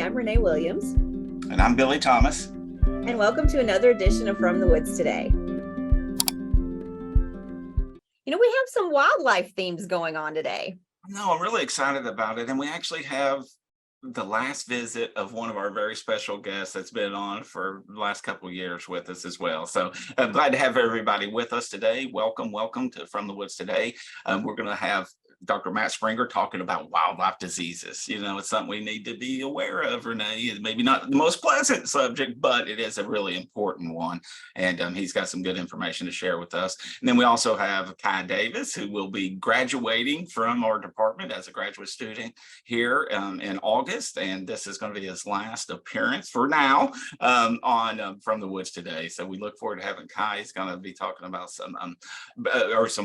I'm Renee Williams. And I'm Billy Thomas. And welcome to another edition of From the Woods Today. We have some wildlife themes going on today. No, I'm really excited about it. And we actually have the last visit of one of our very special guests that's been on for the last couple of years with us as well. So I'm glad to have everybody with us today. Welcome to From the Woods Today. We're going to have Dr. Matt Springer talking about wildlife diseases. It's something we need to be aware of, Renee. Maybe not the most pleasant subject, but it is a really important one. And he's got some good information to share with us. And then we also have Kai Davis, who will be graduating from our department as a graduate student here in August. And this is going to be his last appearance for now on From the Woods Today. So we look forward to having Kai. He's going to be talking about some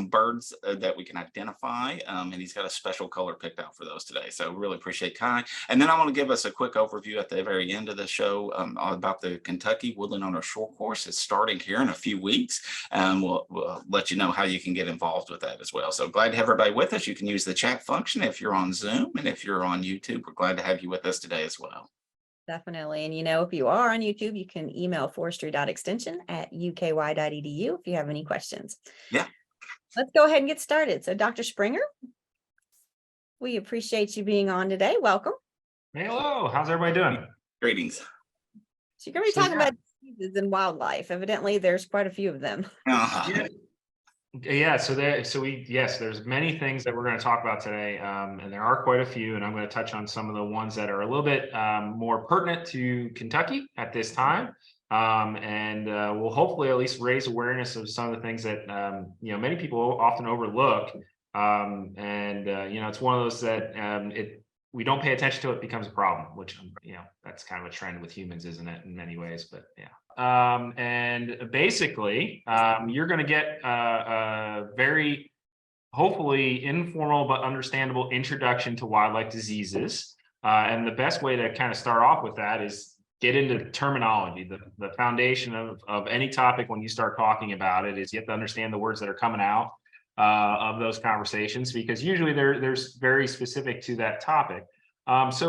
birds that we can identify. And he's got a special color picked out for those today. So really appreciate Kai. And then I want to give us a quick overview at the very end of the show about the Kentucky Woodland Owner Short Course. It's starting here in a few weeks. And we'll let you know how you can get involved with that as well. So glad to have everybody with us. You can use the chat function if you're on Zoom, and if you're on YouTube, we're glad to have you with us today as well. Definitely. And if you are on YouTube, you can email forestry.extension@uky.edu if you have any questions. Yeah. Let's go ahead and get started. So Dr. Springer, we appreciate you being on today. Welcome. Hello, how's everybody doing? Greetings. So you're going to be talking about diseases in wildlife. Evidently, there's quite a few of them. There's many things that we're going to talk about today, and there are quite a few, and I'm going to touch on some of the ones that are a little bit more pertinent to Kentucky at this time, and we'll hopefully at least raise awareness of some of the things that many people often overlook. It's one of those that we don't pay attention to, it becomes a problem, which that's kind of a trend with humans, isn't it, in many ways? But yeah. And basically, you're going to get a very hopefully informal but understandable introduction to wildlife diseases. And the best way to kind of start off with that is get into terminology. The foundation of any topic when you start talking about it is you have to understand the words that are coming out of those conversations, because usually there's very specific to that topic. Best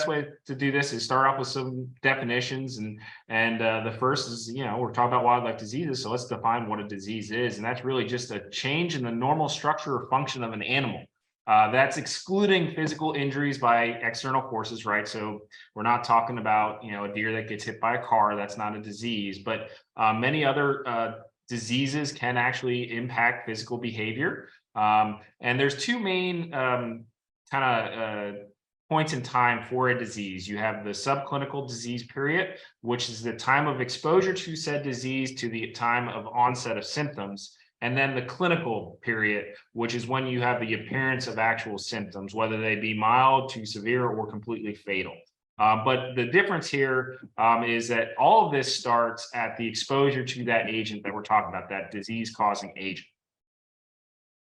way to do this is start off with some definitions, and the first is, we're talking about wildlife diseases, so let's define what a disease is, and that's really just a change in the normal structure or function of an animal. That's excluding physical injuries by external forces, right? So we're not talking about a deer that gets hit by a car. That's not a disease, but many other diseases can actually impact physical behavior. And there's two main points in time for a disease. You have the subclinical disease period, which is the time of exposure to said disease to the time of onset of symptoms. And then the clinical period, which is when you have the appearance of actual symptoms, whether they be mild to severe or completely fatal. But the difference here is that all of this starts at the exposure to that agent that we're talking about, that disease-causing agent.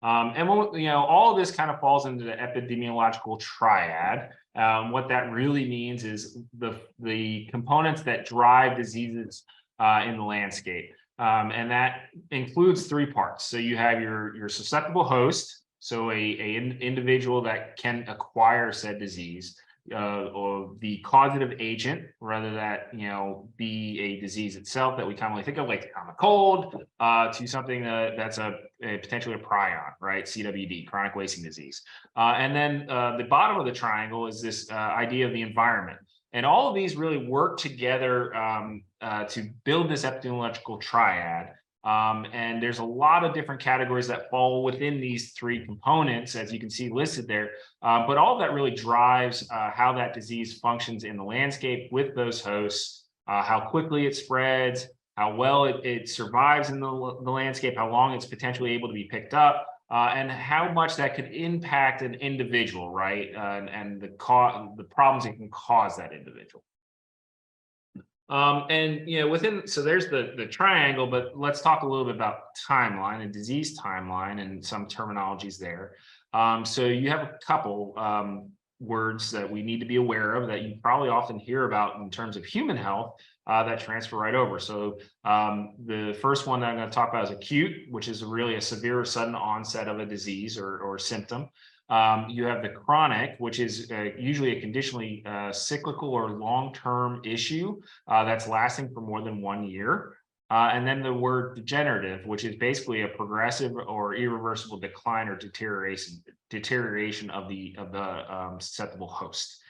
All of this kind of falls into the epidemiological triad. What that really means is the components that drive diseases in the landscape. And that includes three parts. So you have your susceptible host, so an individual that can acquire said disease. Or the causative agent, rather that be a disease itself that we commonly think of, like the common cold, to something that's potentially a prion, right? CWD, chronic wasting disease. And then the bottom of the triangle is this idea of the environment. And all of these really work together to build this epidemiological triad. And there's a lot of different categories that fall within these three components, as you can see listed there. But all of that really drives how that disease functions in the landscape with those hosts, how quickly it spreads, how well it survives in the landscape, how long it's potentially able to be picked up, and how much that could impact an individual, right? And the problems it can cause that individual. So there's the triangle, but let's talk a little bit about timeline and disease timeline and some terminologies there. So you have a couple. words that we need to be aware of that you probably often hear about in terms of human health that transfer right over. So the first one that I'm going to talk about is acute, which is really a severe or sudden onset of a disease or symptom. You have the chronic, which is usually a conditionally cyclical or long-term issue that's lasting for more than 1 year. And then the word degenerative, which is basically a progressive or irreversible decline or deterioration of the susceptible host.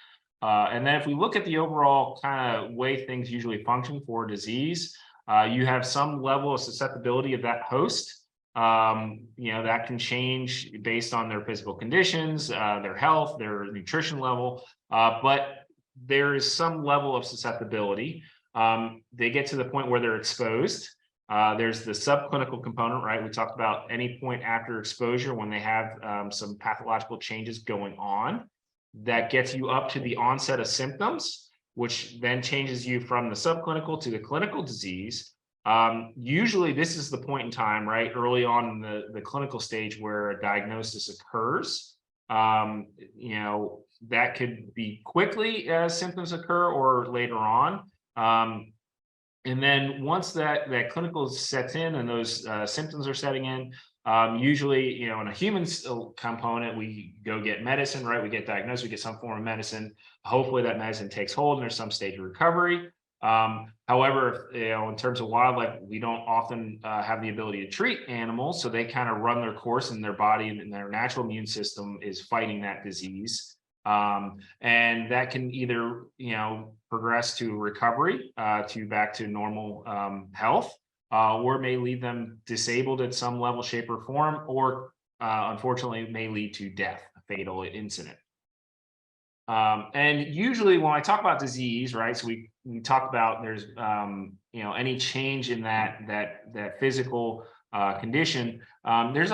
And then if we look at the overall kind of way things usually function for disease, you have some level of susceptibility of that host. That can change based on their physical conditions, their health, their nutrition level, but there is some level of susceptibility. They get to the point where they're exposed. There's the subclinical component, right? We talked about any point after exposure when they have some pathological changes going on. That gets you up to the onset of symptoms, which then changes you from the subclinical to the clinical disease. Usually this is the point in time, right, early on in the clinical stage where a diagnosis occurs. That could be quickly as symptoms occur or later on. And then once that clinical sets in and those symptoms are setting in, usually, in a human component, we go get medicine, right? We get diagnosed, we get some form of medicine. Hopefully that medicine takes hold and there's some stage of recovery. However, in terms of wildlife, we don't often have the ability to treat animals, so they kind of run their course in their body and their natural immune system is fighting that disease. And that can either, progress to recovery, to back to normal health, or may leave them disabled at some level, shape, or form, or unfortunately may lead to death, a fatal incident. And usually when I talk about disease, right, so we talk about there's any change in that physical condition. There's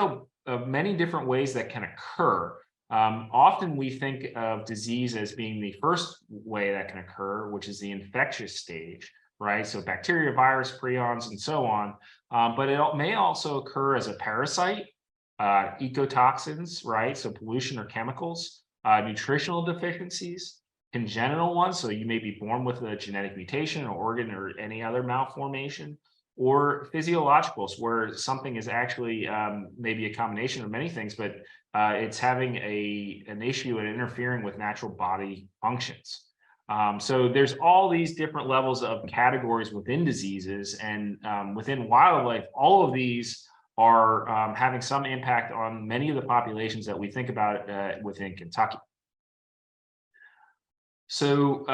many different ways that can occur. Often we think of disease as being the first way that can occur, which is the infectious stage, right? So bacteria, virus, prions, and so on. But it may also occur as a parasite, ecotoxins, right? So pollution or chemicals, nutritional deficiencies, congenital ones. So you may be born with a genetic mutation or organ or any other malformation, or physiologicals, where something is actually maybe a combination of many things, but it's having an issue and interfering with natural body functions. So there's all these different levels of categories within diseases, and within wildlife, all of these are having some impact on many of the populations that we think about within Kentucky. So,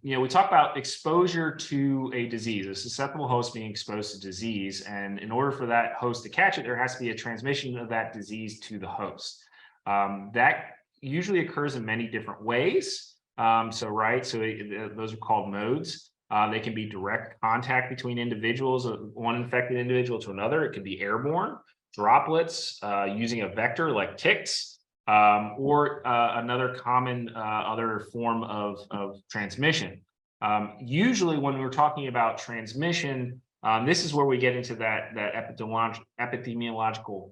we talk about exposure to a disease, a susceptible host being exposed to disease. And in order for that host to catch it, there has to be a transmission of that disease to the host. That usually occurs in many different ways. Those are called modes. They can be direct contact between individuals, one infected individual to another. It can be airborne, droplets, using a vector like ticks. Or another common other form of transmission. Usually when we're talking about transmission, this is where we get into that epidemiological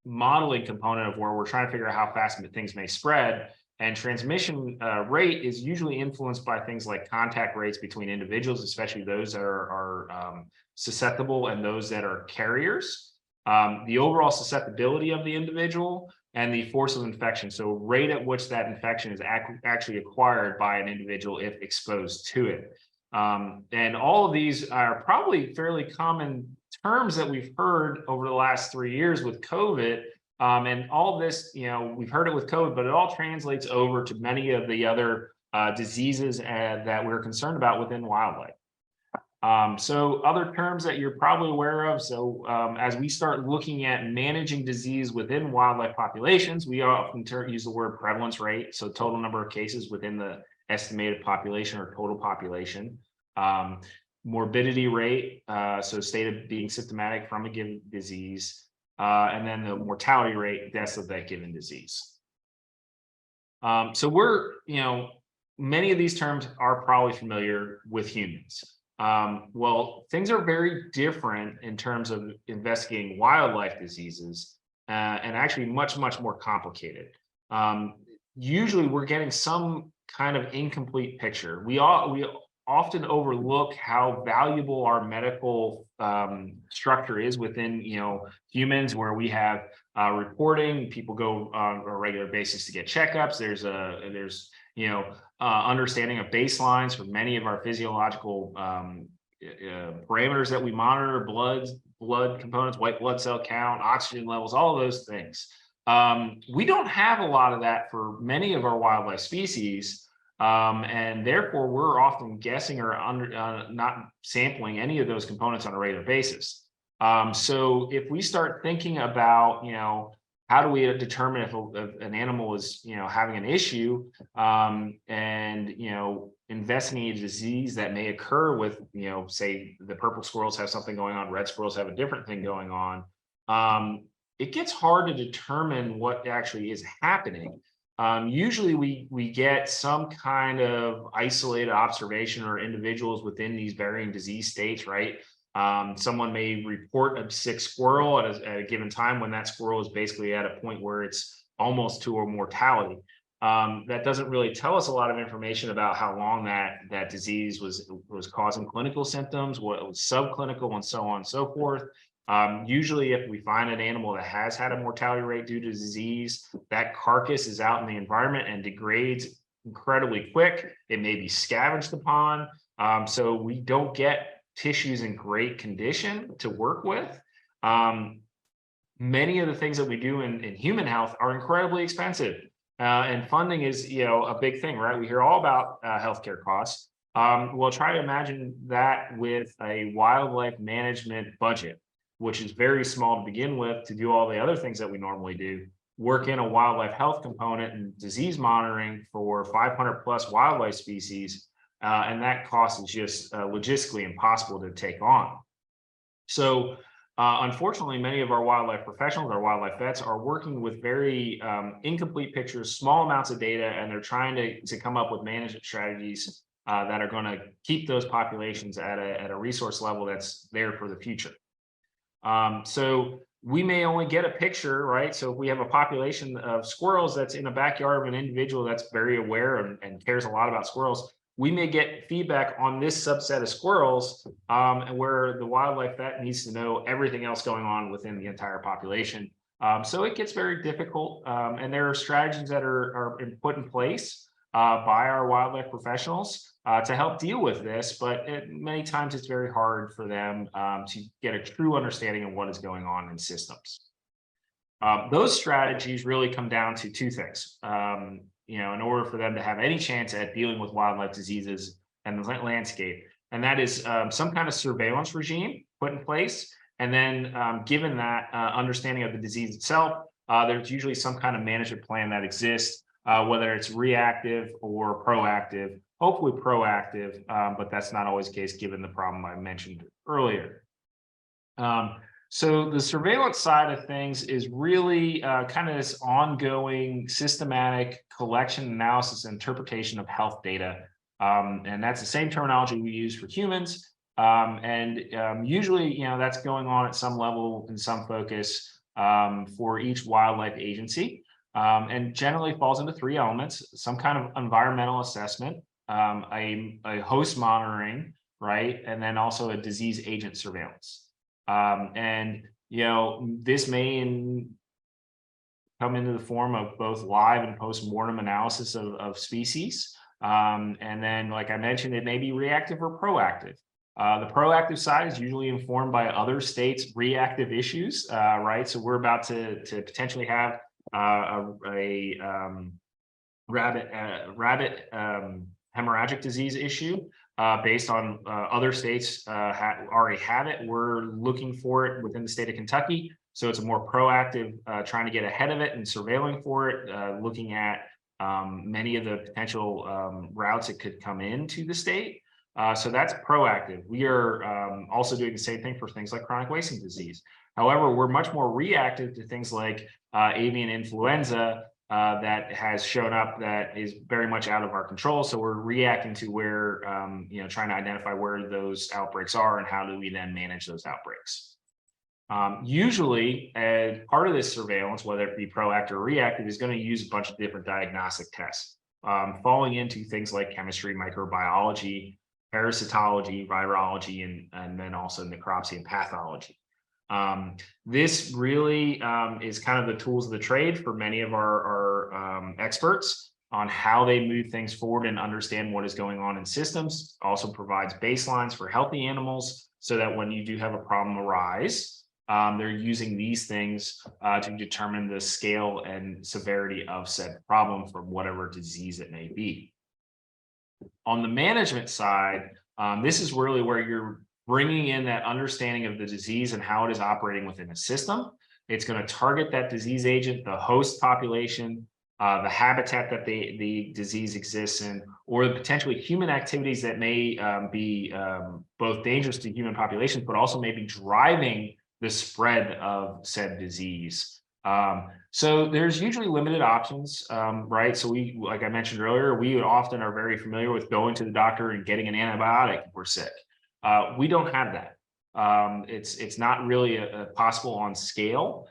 modeling component of where we're trying to figure out how fast things may spread. And transmission rate is usually influenced by things like contact rates between individuals, especially those that are susceptible and those that are carriers. The overall susceptibility of the individual, and the force of infection, so rate at which that infection is actually acquired by an individual if exposed to it. And all of these are probably fairly common terms that we've heard over the last 3 years with COVID. And all of this, we've heard it with COVID, but it all translates over to many of the other diseases that we're concerned about within wildlife. So other terms that you're probably aware of. So as we start looking at managing disease within wildlife populations, we often use the word prevalence rate. So total number of cases within the estimated population or total population. Morbidity rate, so state of being symptomatic from a given disease. And then the mortality rate, deaths of that given disease. So many of these terms are probably familiar with humans. Well, things are very different in terms of investigating wildlife diseases, and actually much, much more complicated. usually we're getting some kind of incomplete picture. We often overlook how valuable our medical structure is within, humans, where we have reporting. People go on a regular basis to get checkups. There's understanding of baselines for many of our physiological parameters that we monitor: blood components, white blood cell count, oxygen levels, all of those things. We don't have a lot of that for many of our wildlife species, and therefore we're often guessing or not sampling any of those components on a regular basis. So if we start thinking about, how do we determine if an animal is, having an issue, and investigating a disease that may occur with, say the purple squirrels have something going on, red squirrels have a different thing going on. It gets hard to determine what actually is happening. Usually we get some kind of isolated observation or individuals within these varying disease states, right? Someone may report a sick squirrel at a given time when that squirrel is basically at a point where it's almost to a mortality. That doesn't really tell us a lot of information about how long that disease was causing clinical symptoms, what was subclinical, and so on and so forth. Usually, if we find an animal that has had a mortality rate due to disease, that carcass is out in the environment and degrades incredibly quick. It may be scavenged upon. So we don't get tissues in great condition to work with. Many of the things that we do in human health are incredibly expensive. And funding is, a big thing, right? We hear all about healthcare costs. Well, try to imagine that with a wildlife management budget, which is very small to begin with, to do all the other things that we normally do. Work in a wildlife health component and disease monitoring for 500 plus wildlife species, and that cost is just logistically impossible to take on. So unfortunately, many of our wildlife professionals, our wildlife vets, are working with very incomplete pictures, small amounts of data, and they're trying to come up with management strategies that are going to keep those populations at a resource level that's there for the future. So we may only get a picture, right? So if we have a population of squirrels that's in a backyard of an individual that's very aware and cares a lot about squirrels, we may get feedback on this subset of squirrels, and where the wildlife vet needs to know everything else going on within the entire population. So it gets very difficult, and there are strategies that are put in place by our wildlife professionals to help deal with this, but many times it's very hard for them to get a true understanding of what is going on in systems. Those strategies really come down to two things. In order for them to have any chance at dealing with wildlife diseases and the landscape, and that is some kind of surveillance regime put in place. And then given that understanding of the disease itself, there's usually some kind of management plan that exists, whether it's reactive or proactive, hopefully proactive, but that's not always the case given the problem I mentioned earlier. So the surveillance side of things is really kind of this ongoing systematic collection, analysis, and interpretation of health data. And that's the same terminology we use for humans. Usually, that's going on at some level and some focus for each wildlife agency, and generally falls into three elements: some kind of environmental assessment, a host monitoring, right? And then also a disease agent surveillance. This may come into the form of both live and post-mortem analysis of species. And then, like I mentioned, it may be reactive or proactive. The proactive side is usually informed by other states' reactive issues, right? So we're about to potentially have a rabbit hemorrhagic disease issue. Based on other states already have it. We're looking for it within the state of Kentucky. So it's a more proactive, trying to get ahead of it and surveilling for it, looking at many of the potential routes it could come into the state. So that's proactive. We are also doing the same thing for things like chronic wasting disease. However, we're much more reactive to things like avian influenza, that has shown up that is very much out of our control. So we're reacting to where, trying to identify where those outbreaks are and how do we then manage those outbreaks. Usually, as part of this surveillance, whether it be proactive or reactive, is going to use a bunch of different diagnostic tests, falling into things like chemistry, microbiology, parasitology, virology, and then also necropsy and pathology. This really is kind of the tools of the trade for many of our experts on how they move things forward and understand what is going on in systems. Also provides baselines for healthy animals so that when you do have a problem arise, they're using these things to determine the scale and severity of said problem for whatever disease it may be. On the management side, this is really where you're bringing in that understanding of the disease and how it is operating within a system. It's going to target that disease agent, the host population, the habitat that the disease exists in, or the potentially human activities that may be both dangerous to human populations, but also may be driving the spread of said disease. So there's usually limited options, right? So we, like I mentioned earlier, we often are very familiar with going to the doctor and getting an antibiotic if we're sick. We don't have that. It's not really possible on scale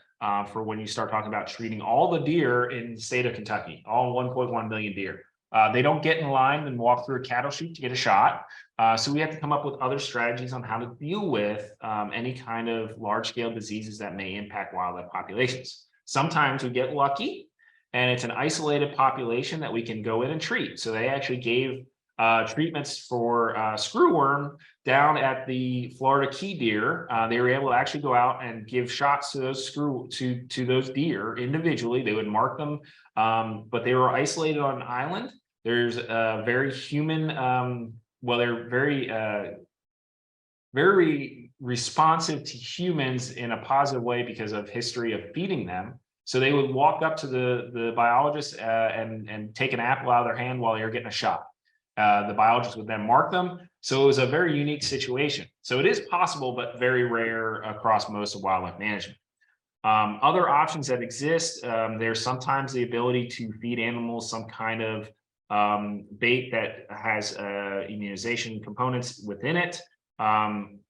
for when you start talking about treating all the deer in the state of Kentucky, all 1.1 million deer. They don't get in line and walk through a cattle chute to get a shot. So we have to come up with other strategies on how to deal with any kind of large scale diseases that may impact wildlife populations. Sometimes we get lucky and it's an isolated population that we can go in and treat. So they actually gave treatments for screwworm down at the Florida key deer. They were able to actually go out and give shots to those to those deer individually. They would mark them, but they were isolated on an island. There's a very human, well, they're very responsive to humans in a positive way because of history of feeding them. So they would walk up to the biologist and take an apple out of their hand while they were getting a shot. The biologist would then mark them. So it was a very unique situation. So it is possible, but very rare across most of wildlife management. Other options that exist, there's sometimes the ability to feed animals some kind of bait that has immunization components within it.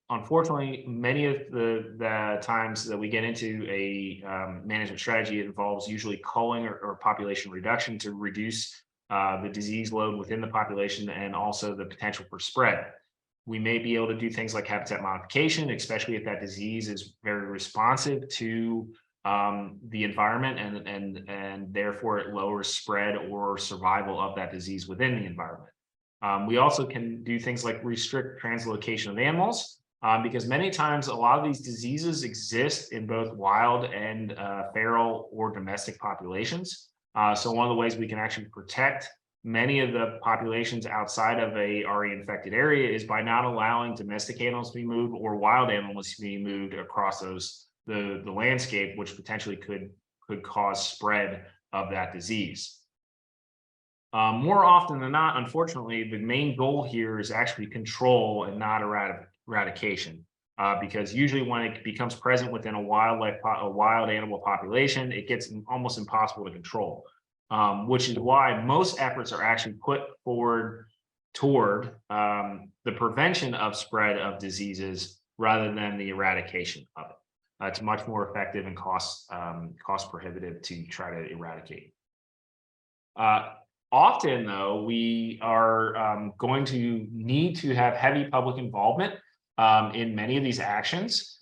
Unfortunately, many of the times that we get into a management strategy, it involves usually culling or population reduction to reduce the disease load within the population and also the potential for spread. We may be able to do things like habitat modification, especially if that disease is very responsive to the environment and therefore it lowers spread or survival of that disease within the environment. We also can do things like restrict translocation of animals because many times a lot of these diseases exist in both wild and feral or domestic populations. So one of the ways we can actually protect many of the populations outside of a already infected area is by not allowing domestic animals to be moved or wild animals to be moved across the landscape, which potentially could cause spread of that disease. More often than not, unfortunately, the main goal here is actually control and not eradication. Because usually when it becomes present within a wild animal population, it gets almost impossible to control, which is why most efforts are actually put forward toward the prevention of spread of diseases rather than the eradication of it. It's much more effective and cost prohibitive to try to eradicate. Often, though, we are going to need to have heavy public involvement in many of these actions.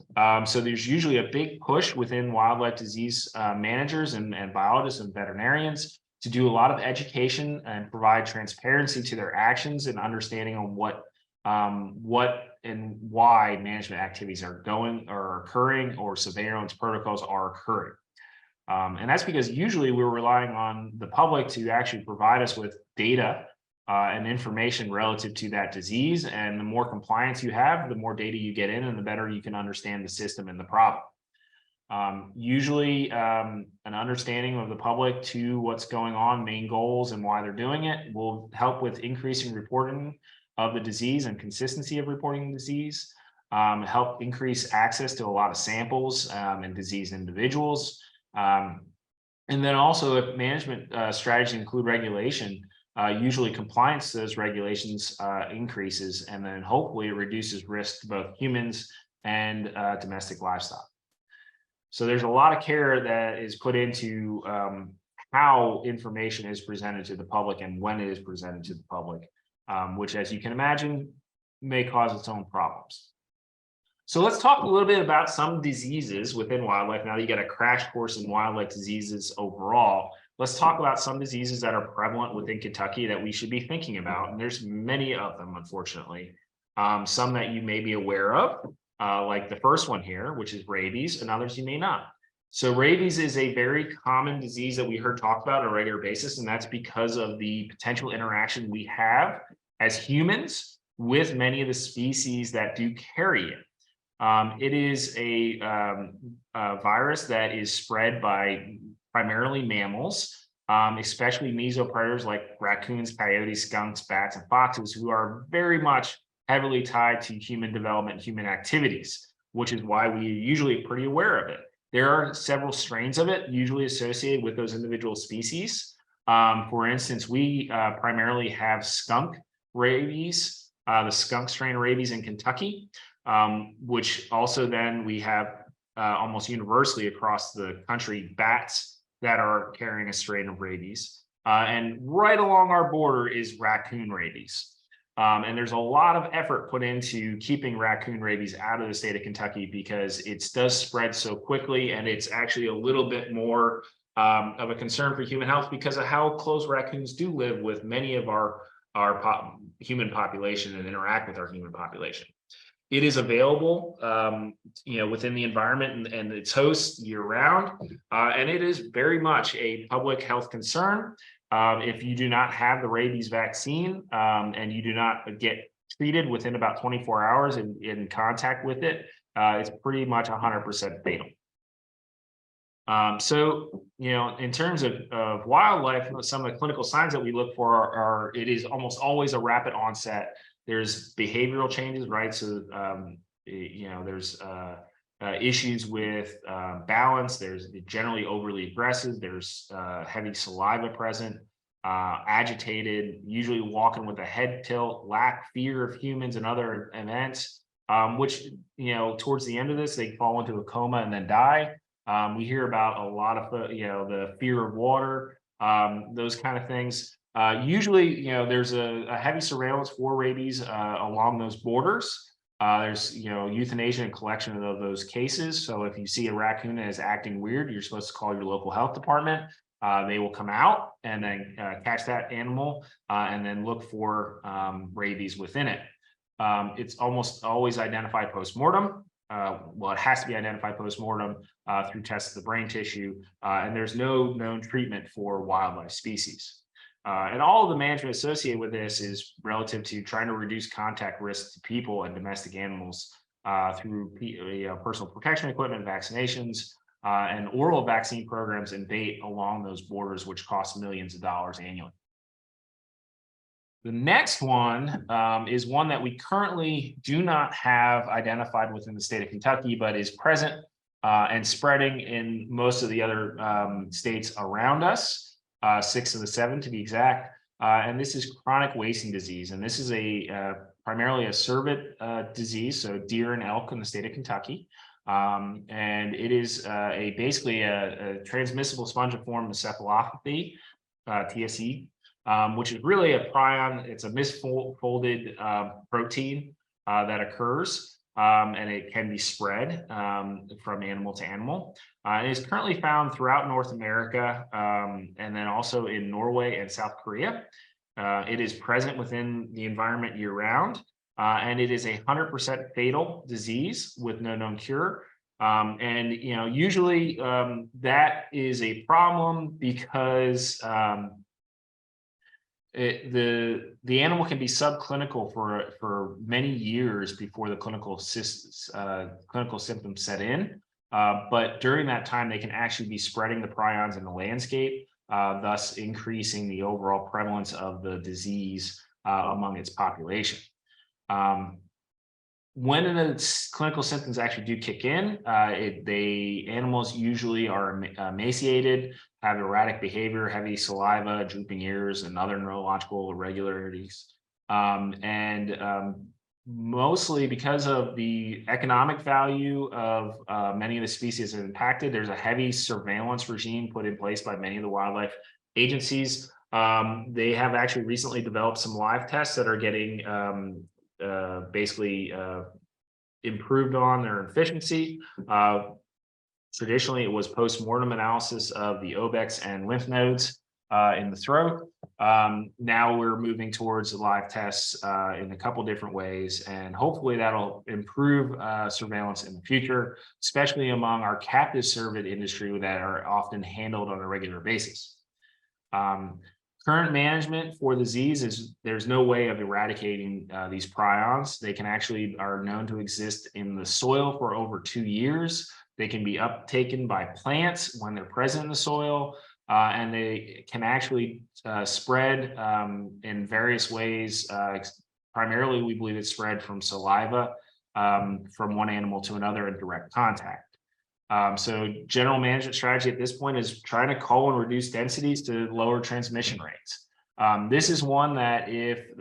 So there's usually a big push within wildlife disease managers and biologists and veterinarians to do a lot of education and provide transparency to their actions and understanding on what and why management activities are occurring or surveillance protocols are occurring. And that's because usually we're relying on the public to actually provide us with data and information relative to that disease. And the more compliance you have, the more data you get in and the better you can understand the system and the problem. Usually an understanding of the public to what's going on, main goals and why they're doing it will help with increasing reporting of the disease and consistency of reporting disease, help increase access to a lot of samples and diseased individuals. And then also if management strategies include regulation, usually compliance to those regulations increases, and then hopefully it reduces risk to both humans and domestic livestock. So there's a lot of care that is put into how information is presented to the public and when it is presented to the public, which, as you can imagine, may cause its own problems. So let's talk a little bit about some diseases within wildlife. Now that you got a crash course in wildlife diseases overall, let's talk about some diseases that are prevalent within Kentucky that we should be thinking about. And there's many of them, unfortunately. Some that you may be aware of, like the first one here, which is rabies, and others you may not. So rabies is a very common disease that we heard talked about on a regular basis, and that's because of the potential interaction we have as humans with many of the species that do carry it. It is a virus that is spread by primarily mammals, especially mesopredators like raccoons, coyotes, skunks, bats, and foxes, who are very much heavily tied to human development, human activities, which is why we are usually pretty aware of it. There are several strains of it, usually associated with those individual species. For instance, we primarily have skunk rabies, the skunk strain rabies in Kentucky, which also then we have almost universally across the country bats that are carrying a strain of rabies. And right along our border is raccoon rabies. And there's a lot of effort put into keeping raccoon rabies out of the state of Kentucky because it does spread so quickly, and it's actually a little bit more of a concern for human health because of how close raccoons do live with many of our human population and interact with our human population. It is available, within the environment and its hosts year round, and it is very much a public health concern. If you do not have the rabies vaccine and you do not get treated within about 24 hours in contact with it, it's pretty much 100% fatal. In terms of wildlife, some of the clinical signs that we look for are it is almost always a rapid onset. There's behavioral changes, right? So, there's issues with balance. There's generally overly aggressive. There's heavy saliva present, agitated, usually walking with a head tilt, lack fear of humans and other events, which, towards the end of this, they fall into a coma and then die. We hear about a lot of, the fear of water, those kind of things. Usually, there's a heavy surveillance for rabies along those borders. There's, euthanasia and collection of those cases. So if you see a raccoon that is acting weird, you're supposed to call your local health department. They will come out and then catch that animal and then look for rabies within it. It's almost always identified post-mortem. It has to be identified post-mortem through tests of the brain tissue, and there's no known treatment for wildlife species. And all of the management associated with this is relative to trying to reduce contact risk to people and domestic animals through personal protection equipment, vaccinations, and oral vaccine programs and bait along those borders, which cost millions of dollars annually. The next one is one that we currently do not have identified within the state of Kentucky, but is present and spreading in most of the other states around us, 6 of the 7 to be exact. And this is chronic wasting disease. And this is primarily a cervid disease, so deer and elk in the state of Kentucky. And it is basically a transmissible spongiform encephalopathy, TSE. Which is really a prion. It's a misfolded protein that occurs, and it can be spread from animal to animal. It is currently found throughout North America, and then also in Norway and South Korea. It is present within the environment year round, and it is 100% fatal disease with no known cure. And usually that is a problem because the animal can be subclinical for many years before the clinical symptoms set in. But during that time, they can actually be spreading the prions in the landscape, thus increasing the overall prevalence of the disease among its population. When the clinical symptoms actually do kick in, the animals usually are emaciated, have erratic behavior, heavy saliva, drooping ears, and other neurological irregularities. mostly because of the economic value of many of the species that are impacted. There's a heavy surveillance regime put in place by many of the wildlife agencies. They have actually recently developed some live tests that are getting basically improved on their efficiency. Traditionally, it was post-mortem analysis of the obex and lymph nodes in the throat. Now we're moving towards the live tests in a couple different ways, and hopefully that'll improve surveillance in the future, especially among our captive cervid industry that are often handled on a regular basis. Current management for the disease is there's no way of eradicating these prions. They can actually are known to exist in the soil for over 2 years. They can be uptaken by plants when they're present in the soil, and they can actually spread in various ways. Primarily, we believe it's spread from saliva from one animal to another in direct contact. So general management strategy at this point is trying to cull and reduce densities to lower transmission rates. This is one that if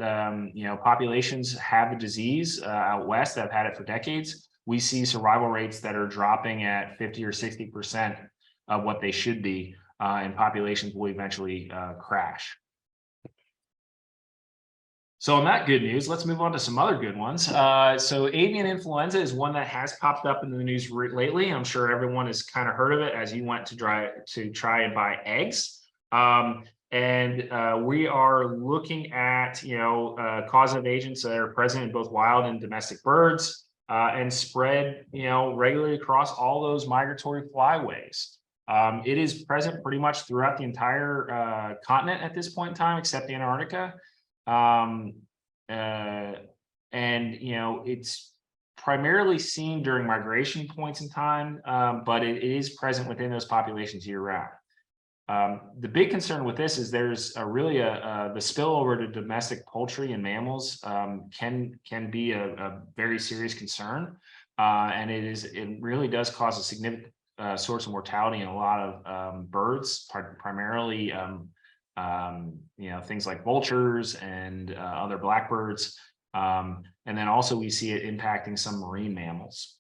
populations have the disease out west that have had it for decades, we see survival rates that are dropping at 50 or 60% of what they should be, and populations will eventually crash. So on that good news, let's move on to some other good ones. So avian influenza is one that has popped up in the news lately. I'm sure everyone has kind of heard of it as you went to try and buy eggs. And we are looking at causative agents that are present in both wild and domestic birds and spread regularly across all those migratory flyways. It is present pretty much throughout the entire continent at this point in time, except Antarctica. It's primarily seen during migration points in time, but it is present within those populations year round. The big concern with this is there's the spillover to domestic poultry and mammals can be a very serious concern, and it really does cause a significant source of mortality in a lot of birds, primarily things like vultures and other blackbirds. And then also we see it impacting some marine mammals.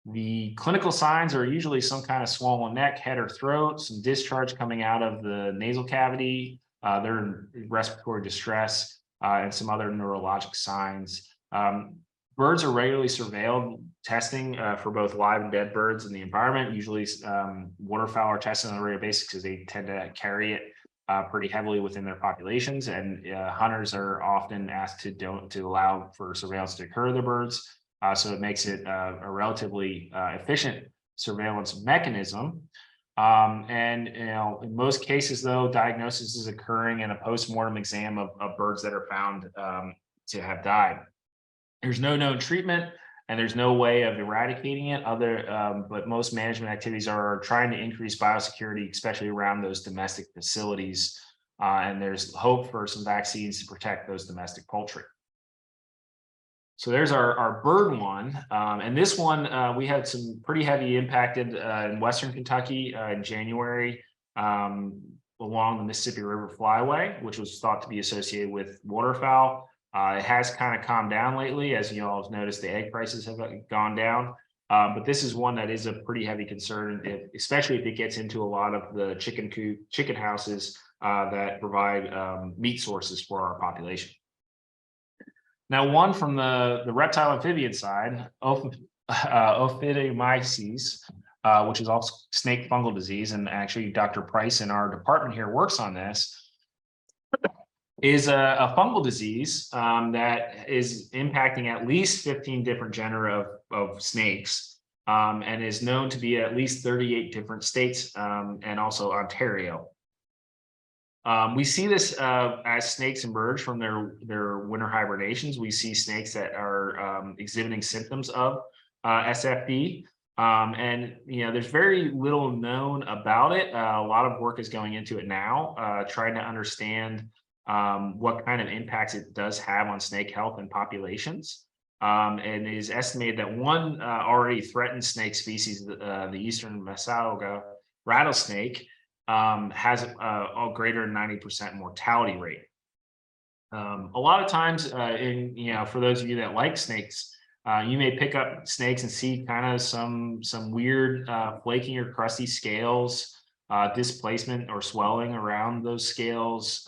The clinical signs are usually some kind of swollen neck, head or throat, some discharge coming out of the nasal cavity, they're in respiratory distress, and some other neurologic signs. Birds are regularly surveilled, testing for both live and dead birds in the environment. Usually waterfowl are tested on a regular basis because they tend to carry it pretty heavily within their populations, and hunters are often asked to allow for surveillance to occur of the birds. So it makes it a relatively efficient surveillance mechanism. In most cases, though, diagnosis is occurring in a post-mortem exam of birds that are found to have died. There's no known treatment, and there's no way of eradicating it but most management activities are trying to increase biosecurity, especially around those domestic facilities. And there's hope for some vaccines to protect those domestic poultry. So there's our bird one. And this one, we had some pretty heavy impacted in Western Kentucky in January along the Mississippi River Flyway, which was thought to be associated with waterfowl. It has kind of calmed down lately, as you all have noticed, the egg prices have gone down. But this is one that is a pretty heavy concern, especially if it gets into a lot of the chicken houses that provide meat sources for our population. Now, one from the reptile amphibian side, ophidamyces, which is also snake fungal disease, and actually Dr. Price in our department here works on this, is a fungal disease that is impacting at least 15 different genera of snakes, and is known to be at least 38 different states and also Ontario. We see this as snakes emerge from their winter hibernations. We see snakes that are exhibiting symptoms of SFD. And there's very little known about it. A lot of work is going into it now, trying to understand what kind of impacts it does have on snake health and populations. And it is estimated that one already threatened snake species, the eastern Massauga rattlesnake, has a greater than 90% mortality rate. A lot of times, for those of you that like snakes, you may pick up snakes and see kind of some weird flaking or crusty scales, displacement or swelling around those scales,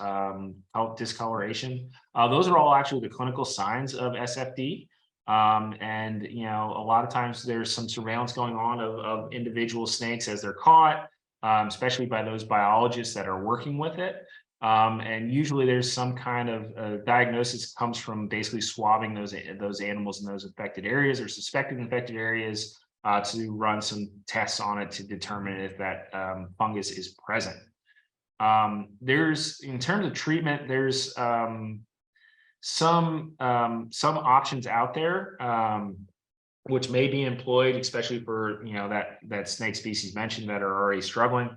discoloration. Those are all actually the clinical signs of SFD. And a lot of times there's some surveillance going on of individual snakes as they're caught, especially by those biologists that are working with it. And usually there's some kind of diagnosis that comes from basically swabbing those animals in those affected areas or suspected infected areas to run some tests on it to determine if that fungus is present. In terms of treatment, there's some options out there which may be employed, especially for that snake species mentioned that are already struggling.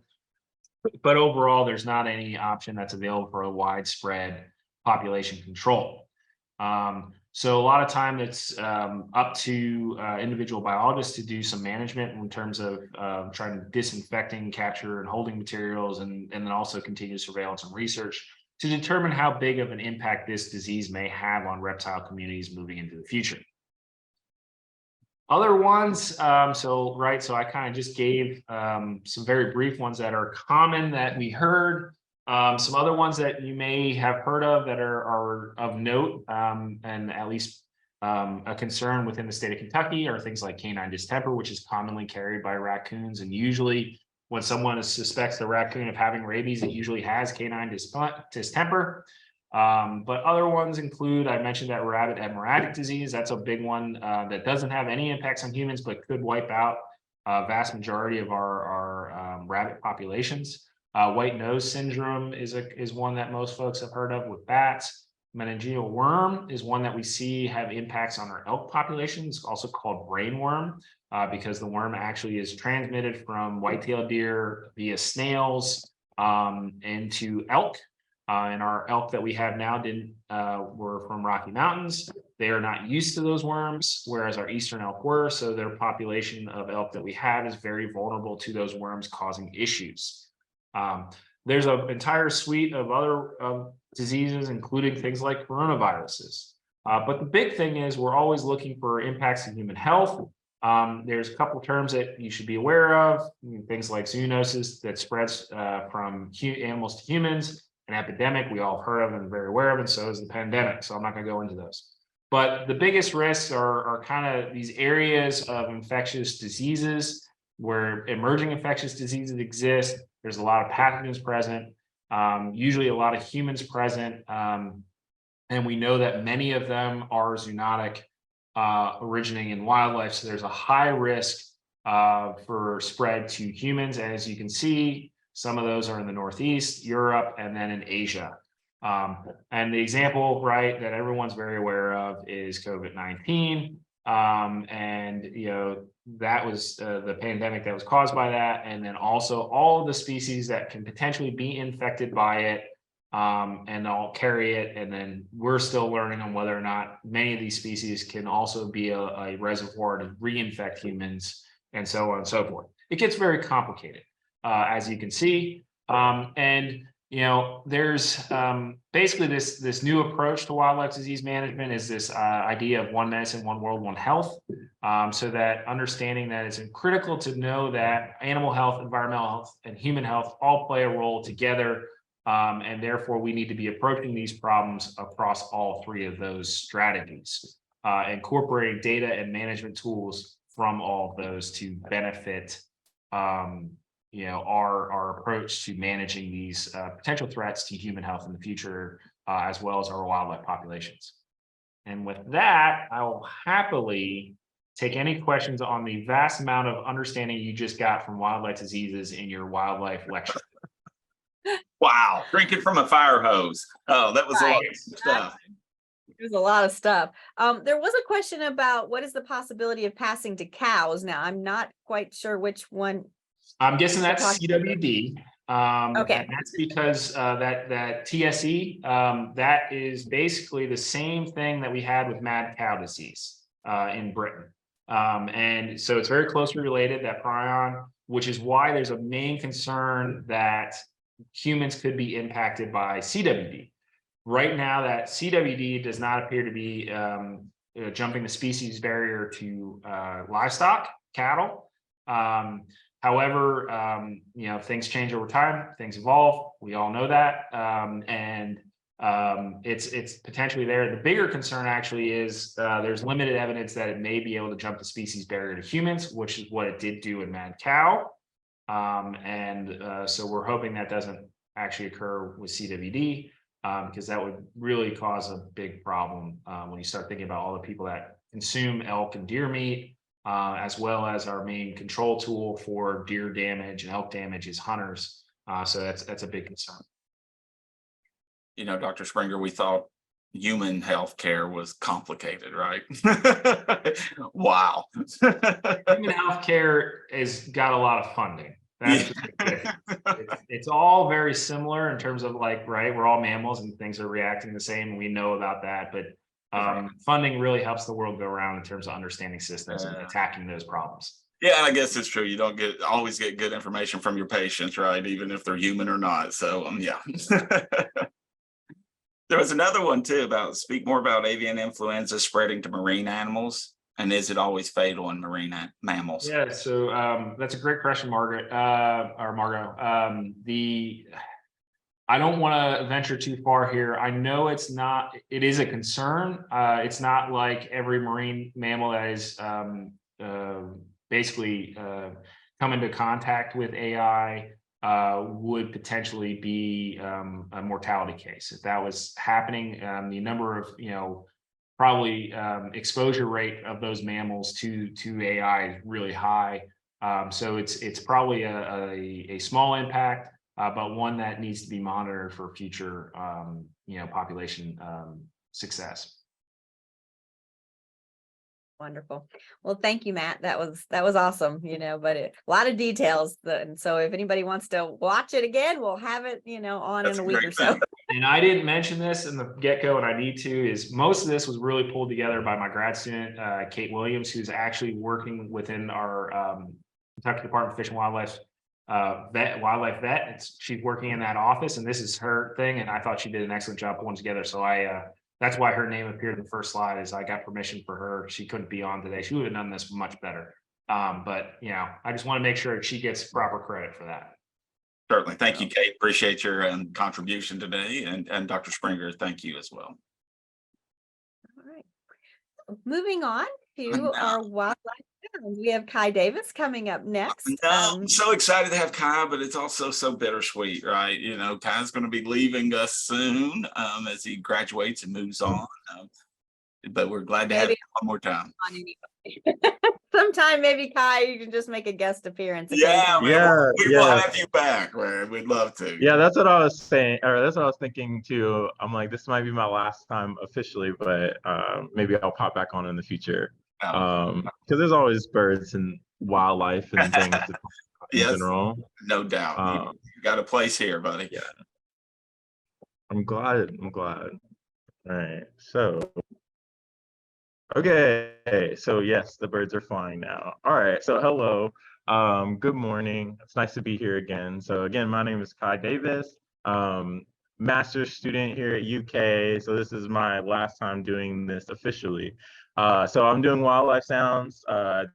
But overall, there's not any option that's available for a widespread population control. So a lot of time it's up to individual biologists to do some management in terms of trying to disinfecting, capture, and holding materials, and then also continue surveillance and research to determine how big of an impact this disease may have on reptile communities moving into the future. Other ones, so I kind of just gave some very brief ones that are common that we heard. Some other ones that you may have heard of that are of note and at least a concern within the state of Kentucky are things like canine distemper, which is commonly carried by raccoons. And usually when someone suspects the raccoon of having rabies, it usually has canine distemper. But other ones include, I mentioned that rabbit hemorrhagic disease. That's a big one that doesn't have any impacts on humans, but could wipe out a vast majority of our rabbit populations. White nose syndrome is one that most folks have heard of with bats. Meningeal worm is one that we see have impacts on our elk populations, also called brainworm, because the worm actually is transmitted from white-tailed deer via snails into elk. And our elk that we have now were from Rocky Mountains. They are not used to those worms, whereas our eastern elk were. So their population of elk that we have is very vulnerable to those worms causing issues. There's an entire suite of other diseases, including things like coronaviruses. But the big thing is we're always looking for impacts on human health. There's a couple of terms that you should be aware of, things like zoonosis that spreads from animals to humans. An epidemic we all heard of and very aware of, and so is the pandemic. So I'm not going to go into those. But the biggest risks are kind of these areas of infectious diseases where emerging infectious diseases exist. There's a lot of pathogens present, usually a lot of humans present. And we know that many of them are zoonotic, originating in wildlife. So there's a high risk for spread to humans. And as you can see, some of those are in the Northeast, Europe, and then in Asia. And the example, right, that everyone's very aware of is COVID-19. And, that was the pandemic that was caused by that. And then also all of the species that can potentially be infected by it and all carry it. And then we're still learning on whether or not many of these species can also be a reservoir to reinfect humans and so on and so forth. It gets very complicated. As you can see. There's basically this new approach to wildlife disease management is this idea of one medicine, one world, one health. So that understanding that it's critical to know that animal health, environmental health, and human health all play a role together. And therefore, we need to be approaching these problems across all three of those strategies, incorporating data and management tools from all of those to benefit our approach to managing these potential threats to human health in the future, as well as our wildlife populations. And with that, I will happily take any questions on the vast amount of understanding you just got from wildlife diseases in your wildlife lecture. Wow, drinking from a fire hose. Oh, that was a lot of stuff. There's a lot of stuff. There was a question about what is the possibility of passing to cows. Now, I'm not quite sure which one. I'm guessing that's CWD. Okay. And that's because that TSE, that is basically the same thing that we had with mad cow disease in Britain. And so it's very closely related, that prion, which is why there's a main concern that humans could be impacted by CWD. right now that CWD does not appear to be jumping the species barrier to livestock, cattle. However, things change over time, things evolve. We all know that, and it's potentially there. The bigger concern actually is there's limited evidence that it may be able to jump the species barrier to humans, which is what it did do in mad cow. So we're hoping that doesn't actually occur with CWD, because that would really cause a big problem when you start thinking about all the people that consume elk and deer meat, as well as our main control tool for deer damage and elk damage is hunters. So that's a big concern. Dr. Springer, we thought human health care was complicated, right? Wow. Human healthcare has got a lot of funding. That's Yeah. it's all very similar in terms of like, right, we're all mammals and things are reacting the same. We know about that, but funding really helps the world go around in terms of understanding systems and attacking those problems. Yeah, I guess it's true. You don't always get good information from your patients, right? Even if they're human or not. So yeah. There was another one too speak more about avian influenza spreading to marine animals, and is it always fatal in marine mammals? Yeah, so that's a great question, Margaret, or Margot. I don't want to venture too far here. I know it is a concern. It's not like every marine mammal that is basically come into contact with AI would potentially be a mortality case. If that was happening, the number of, probably exposure rate of those mammals to AI is really high. So it's probably a small impact, but one that needs to be monitored for future, population success. Wonderful. Well, thank you, Matt. That was awesome, but a lot of details. And so if anybody wants to watch it again, we'll have it, on That's in a a week great or so. thing. And I didn't mention this in the get-go, and I need to, is most of this was really pulled together by my grad student, Kate Williams, who's actually working within our Kentucky Department of Fish and Wildlife wildlife vet. She's working in that office, and this is her thing. And I thought she did an excellent job pulling together. So that's why her name appeared in the first slide. Is I got permission for her. She couldn't be on today. She would have done this much better. But I just want to make sure she gets proper credit for that. Certainly. Thank you, Kate. Appreciate your contribution today. And Dr. Springer, thank you as well. All right. Moving on to our wildlife sounds. We have Kai Davis coming up next. I'm so excited to have Kai, but it's also so bittersweet, right? Kai's going to be leaving us soon as he graduates and moves on. But we're glad to have him one more time. Sometime maybe Kai, you can just make a guest appearance. Yeah, man, we'll have you back, man. We'd love to. Yeah, that's what I was saying, or that's what I was thinking too. I'm like, this might be my last time officially, but maybe I'll pop back on in the future. Because there's always birds and wildlife and things to talk about in general. No doubt. You got a place here, buddy. Yeah. I'm glad. All right. So okay, so yes, the birds are flying now. All right, so hello, good morning. It's nice to be here again. So again, my name is Kai Davis, master's student here at UK. So this is my last time doing this officially. So I'm doing wildlife sounds,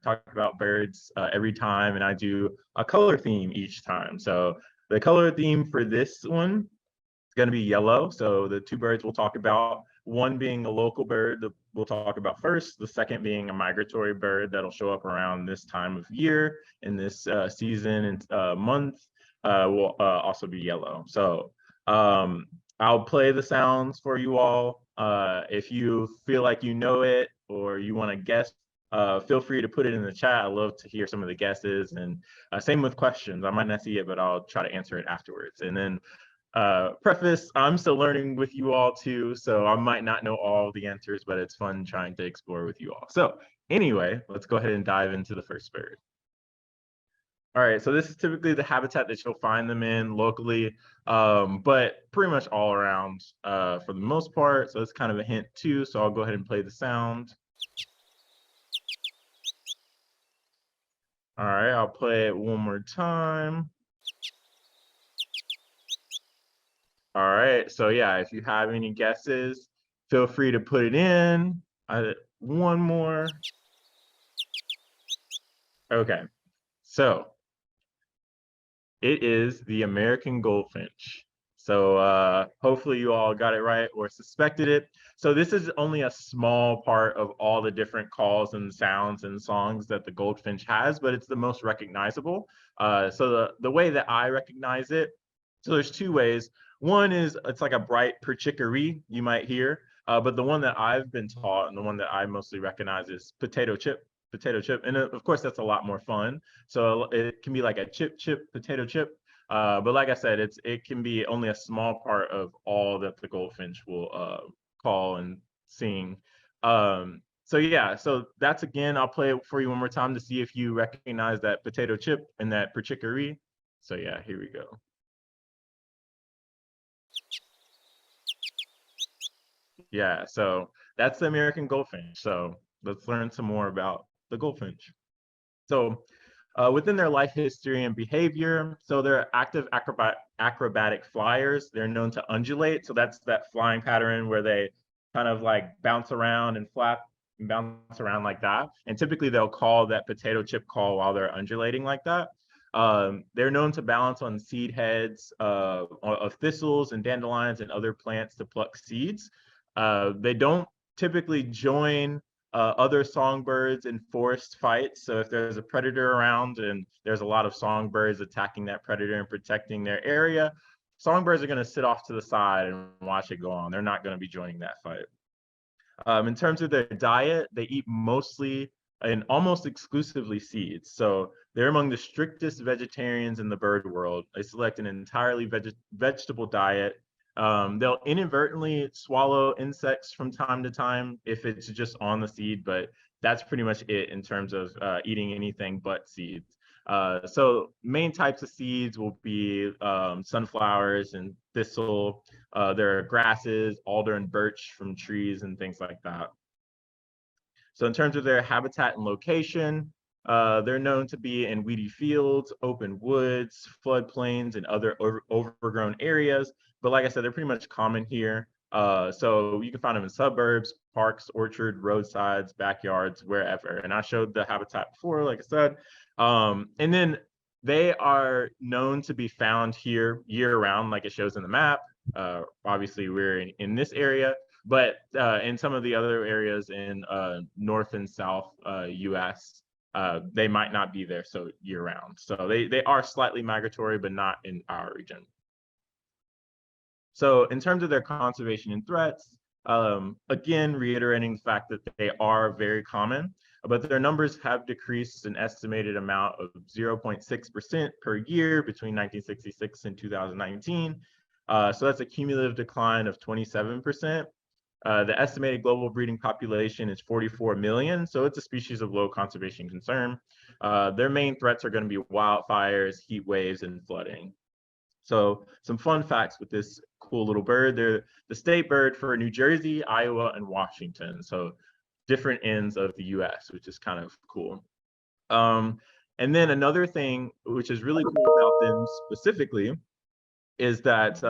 talk about birds every time, and I do a color theme each time. So the color theme for this one is going to be yellow. So the two birds we'll talk about, one being a local bird that we'll talk about first, the second being a migratory bird that'll show up around this time of year in this season and month, will also be yellow. So I'll play the sounds for you all. If you feel like you know it or you want to guess, feel free to put it in the chat. I love to hear some of the guesses, and same with questions. I might not see it, but I'll try to answer it afterwards. And then preface, I'm still learning with you all too, so I might not know all the answers, but it's fun trying to explore with you all. So anyway, let's go ahead and dive into the first bird. All right, so this is typically the habitat that you'll find them in locally, but pretty much all around for the most part. So it's kind of a hint too, so I'll go ahead and play the sound. All right, I'll play it one more time. All right. So yeah, if you have any guesses, feel free to put it in. One more. Okay. So it is the American goldfinch. So hopefully you all got it right or suspected it. So this is only a small part of all the different calls and sounds and songs that the goldfinch has, but it's the most recognizable. So the way that I recognize it, so there's two ways. One is it's like a bright perchicory you might hear, but the one that I've been taught and the one that I mostly recognize is potato chip. And of course, that's a lot more fun. So it can be like a chip, chip, potato chip. But like I said, it can be only a small part of all that the goldfinch will call and sing. So yeah, so that's again, I'll play it for you one more time to see if you recognize that potato chip and that perchicory. So yeah, here we go. Yeah, so that's the American goldfinch. So let's learn some more about the goldfinch. So within their life history and behavior, so they're active acrobatic flyers. They're known to undulate. So that's that flying pattern where they kind of like bounce around and flap and bounce around like that. And typically they'll call that potato chip call while they're undulating like that. They're known to balance on seed heads of thistles and dandelions and other plants to pluck seeds. They don't typically join other songbirds in forest fights. So if there's a predator around and there's a lot of songbirds attacking that predator and protecting their area, songbirds are going to sit off to the side and watch it go on. They're not going to be joining that fight. In terms of their diet, they eat mostly and almost exclusively seeds. So they're among the strictest vegetarians in the bird world. They select an entirely vegetable diet. They'll inadvertently swallow insects from time to time if it's just on the seed, but that's pretty much it in terms of eating anything but seeds. So main types of seeds will be sunflowers and thistle. There are grasses, alder and birch from trees and things like that. So in terms of their habitat and location, they're known to be in weedy fields, open woods, floodplains, and other overgrown areas. But like I said, they're pretty much common here. So you can find them in suburbs, parks, orchard, roadsides, backyards, wherever. And I showed the habitat before, like I said. And then they are known to be found here year round, like it shows in the map. Obviously, we're in this area, but in some of the other areas in North and South US, they might not be there so year round. So they are slightly migratory, but not in our region. So in terms of their conservation and threats, again, reiterating the fact that they are very common, but their numbers have decreased an estimated amount of 0.6% per year between 1966 and 2019. So that's a cumulative decline of 27%. The estimated global breeding population is 44 million, so it's a species of low conservation concern. Their main threats are going to be wildfires, heat waves, and flooding. So some fun facts with this cool little bird. They're the state bird for New Jersey, Iowa, and Washington. So different ends of the US, which is kind of cool. And then another thing, which is really cool about them specifically, is that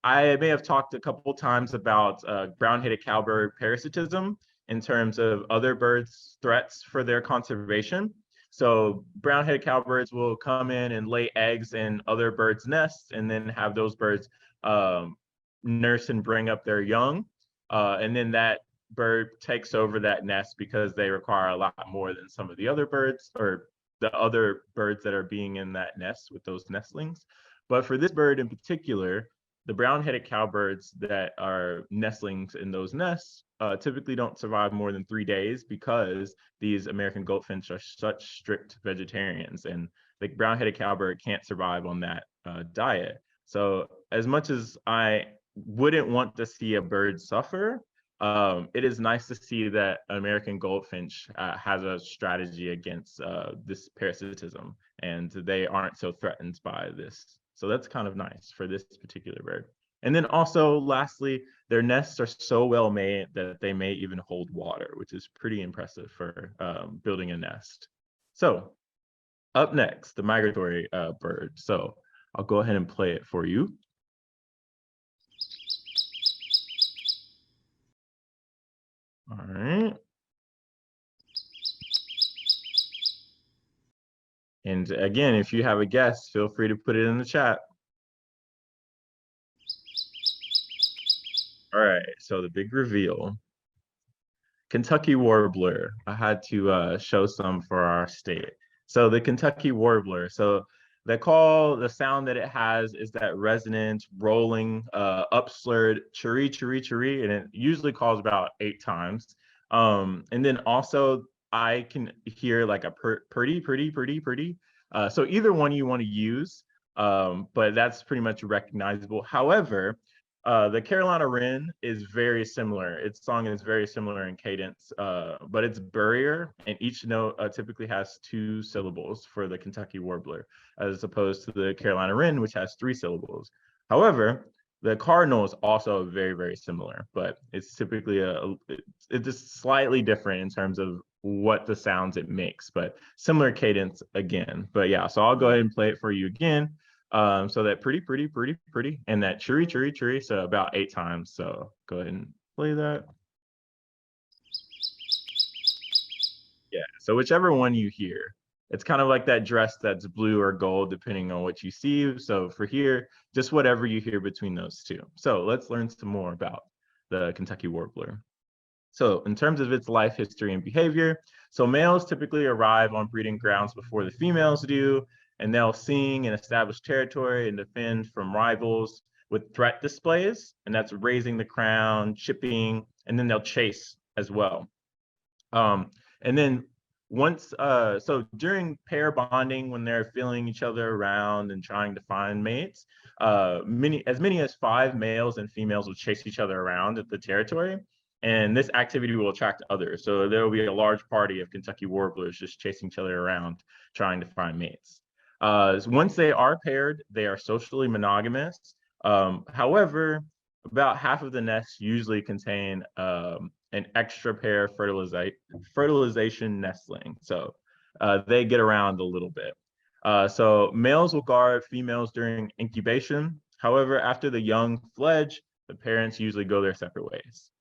I may have talked a couple times about brown-headed cowbird parasitism in terms of other birds' threats for their conservation. So brown-headed cowbirds will come in and lay eggs in other birds' nests and then have those birds nurse and bring up their young. And then that bird takes over that nest because they require a lot more than some of the other birds or the other birds that are being in that nest with those nestlings. But for this bird in particular, the brown-headed cowbirds that are nestlings in those nests typically don't survive more than 3 days because these American goldfinch are such strict vegetarians, and the brown-headed cowbird can't survive on that diet. So as much as I wouldn't want to see a bird suffer, it is nice to see that American goldfinch has a strategy against this parasitism, and they aren't so threatened by this. So that's kind of nice for this particular bird. And then also, lastly, their nests are so well made that they may even hold water, which is pretty impressive for building a nest. So up next, the migratory bird. So I'll go ahead and play it for you. All right. And again, if you have a guess, feel free to put it in the chat. All right, so the big reveal. Kentucky warbler. I had to show some for our state. So the Kentucky warbler. So the sound that it has is that resonant, rolling, upslurred chiree, chiree, chiree, and it usually calls about 8 times. And then also I can hear like a pretty, pretty, pretty, pretty. So either one you want to use, but that's pretty much recognizable. However, the Carolina Wren is very similar. Its song is very similar in cadence, but it's burrier, and each note typically has 2 syllables for the Kentucky warbler, as opposed to the Carolina Wren, which has 3 syllables. However, the cardinal is also very, very similar, but it's typically it's just slightly different in terms of what the sounds it makes, but similar cadence again. But yeah, so I'll go ahead and play it for you again. So that pretty, pretty, pretty, pretty, and that chiree, chiree, chiree, so about 8 times. So go ahead and play that. Yeah, so whichever one you hear, it's kind of like that dress that's blue or gold, depending on what you see. So for here, just whatever you hear between those two. So let's learn some more about the Kentucky warbler. So in terms of its life history and behavior, so males typically arrive on breeding grounds before the females do, and they'll sing and establish territory and defend from rivals with threat displays, and that's raising the crown, chipping, and then they'll chase as well. And then so during pair bonding, when they're feeling each other around and trying to find mates, many as 5 males and females will chase each other around at the territory. And this activity will attract others. So there will be a large party of Kentucky warblers just chasing each other around, trying to find mates. Once they are paired, they are socially monogamous. However, about half of the nests usually contain an extra pair fertilization nestling. So they get around a little bit. So males will guard females during incubation. However, after the young fledge, the parents usually go their separate ways.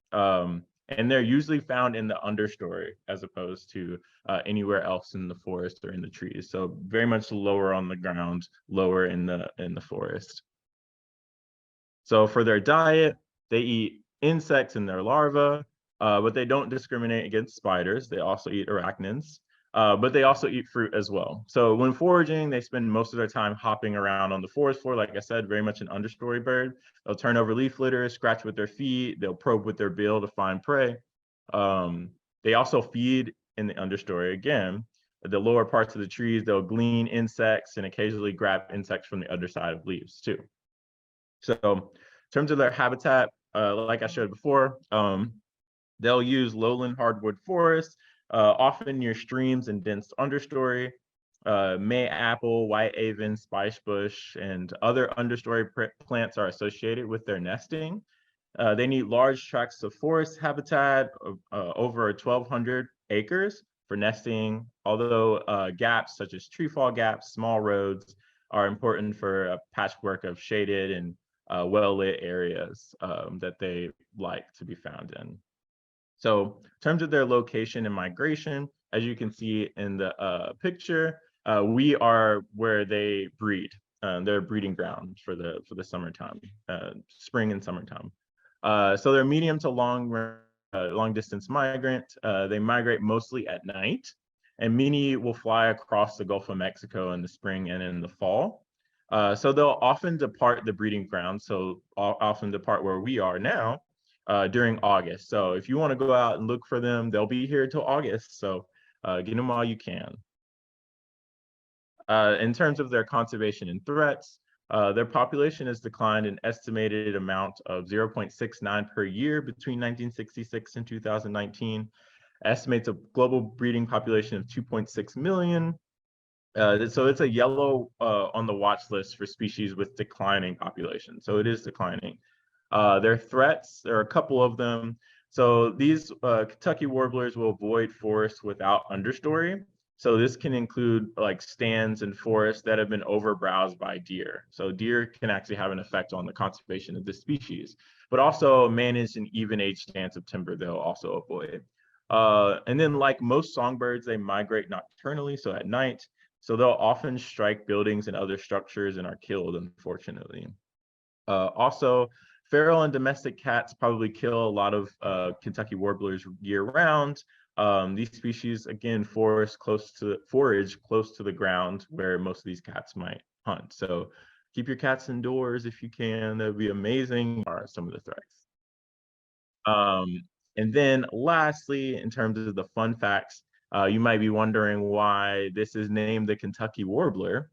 And they're usually found in the understory as opposed to anywhere else in the forest or in the trees. So very much lower on the ground, lower in the forest. So for their diet, they eat insects and their larvae, but they don't discriminate against spiders. They also eat arachnids, but they also eat fruit as well. So when foraging, they spend most of their time hopping around on the forest floor. Like I said, very much an understory bird. They'll turn over leaf litter, scratch with their feet. They'll probe with their bill to find prey. They also feed in the understory again. The lower parts of the trees, they'll glean insects and occasionally grab insects from the underside of leaves too. So in terms of their habitat, like I showed before, they'll use lowland hardwood forests, often near streams and dense understory. May apple, white avon, spice bush, and other understory plants are associated with their nesting. They need large tracts of forest habitat, over 1,200 acres for nesting, although gaps such as tree fall gaps, small roads are important for a patchwork of shaded and well-lit areas that they like to be found in. So in terms of their location and migration, as you can see in the picture, we are where they breed. Their breeding ground for the summertime, spring and summertime. So they're medium to long distance migrant. They migrate mostly at night, and many will fly across the Gulf of Mexico in the spring and in the fall. So they'll often depart the breeding ground, so often depart where we are now during August. So if you want to go out and look for them, they'll be here till August. So get them while you can. In terms of their conservation and threats, their population has declined an estimated amount of 0.69 per year between 1966 and 2019. Estimates a global breeding population of 2.6 million. So it's a yellow on the watch list for species with declining population. So it is declining. Their threats, there are a couple of them. So these Kentucky warblers will avoid forests without understory. So this can include like stands and forests that have been overbrowsed by deer. So deer can actually have an effect on the conservation of this species, but also managed and even age stands of timber they'll also avoid. And then like most songbirds, they migrate nocturnally, so at night. So they'll often strike buildings and other structures and are killed, unfortunately. Also, feral and domestic cats probably kill a lot of Kentucky warblers year round. These species, again, forage close to the ground where most of these cats might hunt. So keep your cats indoors if you can. That would be amazing. Are some of the threats. And then lastly, in terms of the fun facts, you might be wondering why this is named the Kentucky warbler.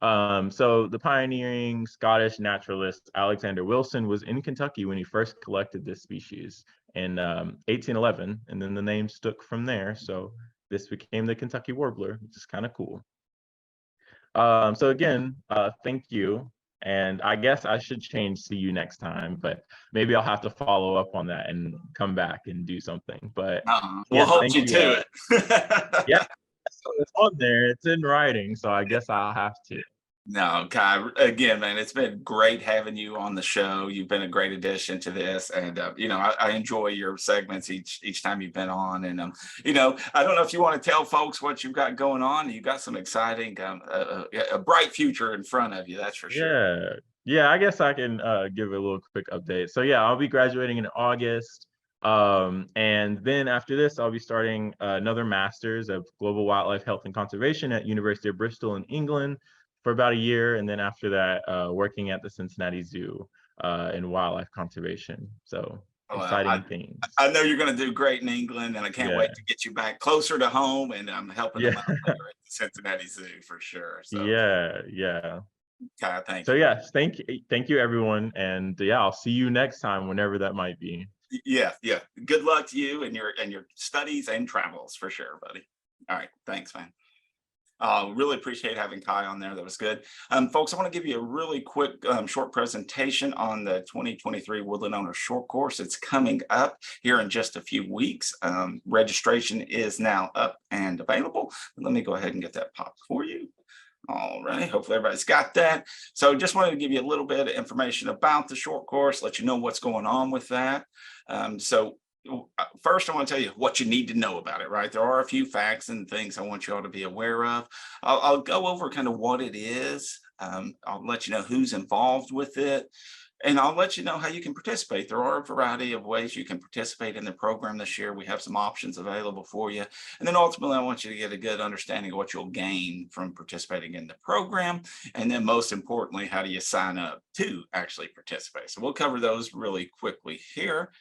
So the pioneering Scottish naturalist Alexander Wilson was in Kentucky when he first collected this species in 1811, and then the name stuck from there. So this became the Kentucky warbler, which is kind of cool. So again, thank you. And I guess I should change see you next time, but maybe I'll have to follow up on that and come back and do something. But We'll yeah, hold thank you you. to it. Yeah, so it's on there. It's in writing, so I guess I'll have to. No, Kai, again, man, it's been great having you on the show. You've been a great addition to this, and I enjoy your segments each time you've been on. And I don't know if you want to tell folks what you've got going on. You've got some exciting, a bright future in front of you. That's for sure. Yeah. I guess I can give a little quick update. So yeah, I'll be graduating in August. And then after this, I'll be starting another master's of global wildlife health and conservation at University of Bristol in England for about a year. And then after that, working at the Cincinnati Zoo in wildlife conservation. So exciting things. I know you're going to do great in England, and I can't wait to get you back closer to home, and I'm helping them out there at the Cincinnati Zoo for sure. So yeah. Kai, thank So you. yes, thank you everyone. And yeah, I'll see you next time, whenever that might be. Yeah. Good luck to you and your studies and travels for sure, buddy. All right. Thanks, man. Really appreciate having Kai on there. That was good. Folks, I want to give you a really quick short presentation on the 2023 Woodland Owner Short Course. It's coming up here in just a few weeks. Registration is now up and available. Let me go ahead and get that popped for you. All right, hopefully everybody's got that. So just wanted to give you a little bit of information about the short course, let you know what's going on with that. First, I want to tell you what you need to know about it, right? There are a few facts and things I want you all to be aware of. I'll go over kind of what it is. I'll let you know who's involved with it. And I'll let you know how you can participate. There are a variety of ways you can participate in the program this year. We have some options available for you. And then ultimately, I want you to get a good understanding of what you'll gain from participating in the program. And then most importantly, how do you sign up to actually participate? So we'll cover those really quickly here.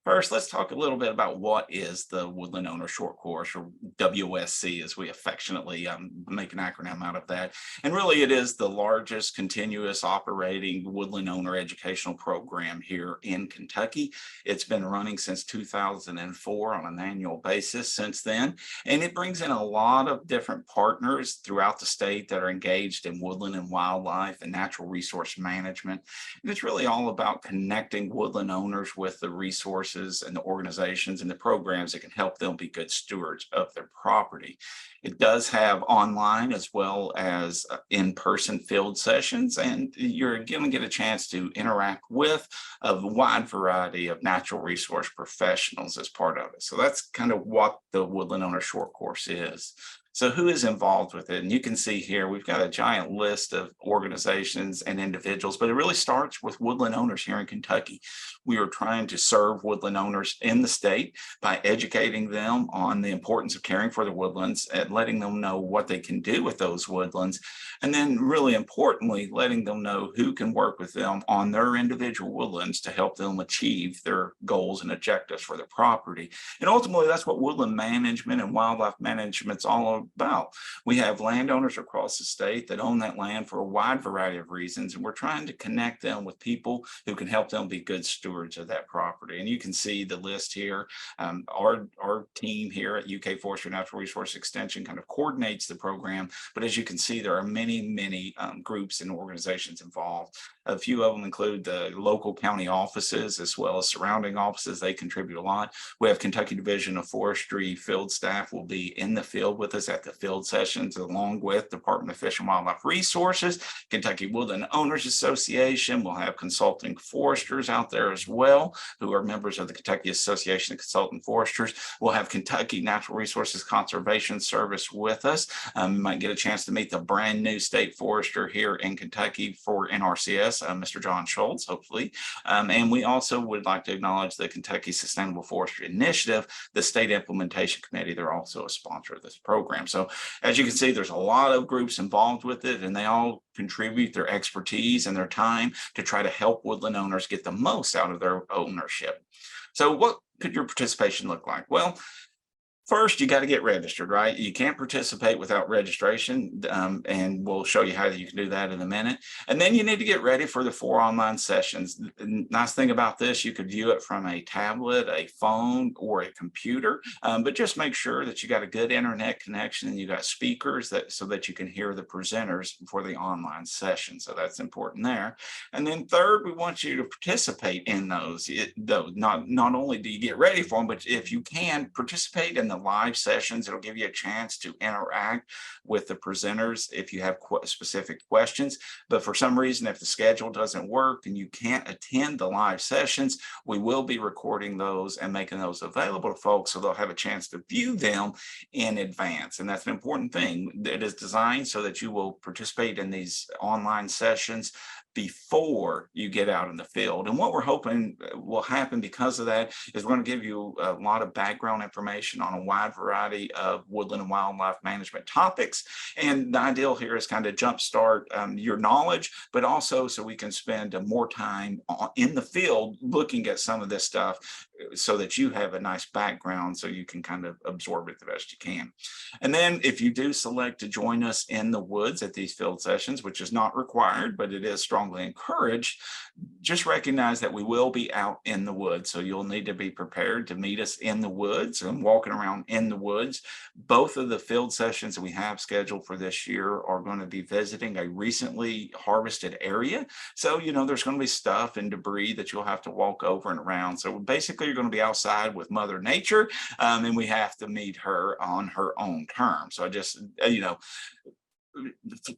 First, let's talk a little bit about what is the Woodland Owner Short Course, or WSC, as we affectionately make an acronym out of that. And really, it is the largest continuous operating woodland owner educational program here in Kentucky. It's been running since 2004 on an annual basis since then. And it brings in a lot of different partners throughout the state that are engaged in woodland and wildlife and natural resource management. And it's really all about connecting woodland owners with the resources and the organizations and the programs that can help them be good stewards of their property. It does have online as well as in-person field sessions, and you're going to get a chance to interact with a wide variety of natural resource professionals as part of it. So that's kind of what the Woodland Owner Short Course is. So who is involved with it? And you can see here, we've got a giant list of organizations and individuals, but it really starts with woodland owners here in Kentucky. We are trying to serve woodland owners in the state by educating them on the importance of caring for the woodlands and letting them know what they can do with those woodlands. And then really importantly, letting them know who can work with them on their individual woodlands to help them achieve their goals and objectives for their property. And ultimately, that's what woodland management and wildlife management's all about. We have landowners across the state that own that land for a wide variety of reasons, and we're trying to connect them with people who can help them be good stewards of that property. And you can see the list here. Our team here at UK Forestry Natural Resource Extension kind of coordinates the program, but as you can see, there are many groups and organizations involved. A few of them include the local county offices as well as surrounding offices. They contribute a lot. We have Kentucky Division of Forestry field staff will be in the field with us at the field sessions, along with Department of Fish and Wildlife Resources, Kentucky Woodland Owners Association. We'll have consulting foresters out there as well, who are members of the Kentucky Association of Consultant Foresters. We'll have Kentucky Natural Resources Conservation Service with us. You might get a chance to meet the brand new state forester here in Kentucky for NRCS, Mr. John Schultz, hopefully. And we also would like to acknowledge the Kentucky Sustainable Forestry Initiative, the state implementation committee. They're also a sponsor of this program. So as you can see, there's a lot of groups involved with it, and they all contribute their expertise and their time to try to help woodland owners get the most out of their ownership. So what could your participation look like? Well, first, you got to get registered, right? You can't participate without registration, and we'll show you how you can do that in a minute. And then you need to get ready for the 4 online sessions. The nice thing about this, you could view it from a tablet, a phone, or a computer, but just make sure that you got a good internet connection and you got speakers so that you can hear the presenters for the online session. So that's important there. And then third, we want you to participate in those. Not only do you get ready for them, but if you can participate in the live sessions, it'll give you a chance to interact with the presenters if you have specific questions. But for some reason, if the schedule doesn't work and you can't attend the live sessions, we will be recording those and making those available to folks so they'll have a chance to view them in advance. And that's an important thing. It is designed so that you will participate in these online sessions before you get out in the field. And what we're hoping will happen because of that is we're going to give you a lot of background information on a wide variety of woodland and wildlife management topics. And the ideal here is kind of jumpstart your knowledge, but also so we can spend more time in the field looking at some of this stuff so that you have a nice background so you can kind of absorb it the best you can. And then if you do select to join us in the woods at these field sessions, which is not required, but it is strongly encouraged, just recognize that we will be out in the woods. So you'll need to be prepared to meet us in the woods and walking around in the woods. Both of the field sessions that we have scheduled for this year are going to be visiting a recently harvested area. So, there's going to be stuff and debris that you'll have to walk over and around. So basically, you're going to be outside with Mother Nature, and we have to meet her on her own terms. So I just,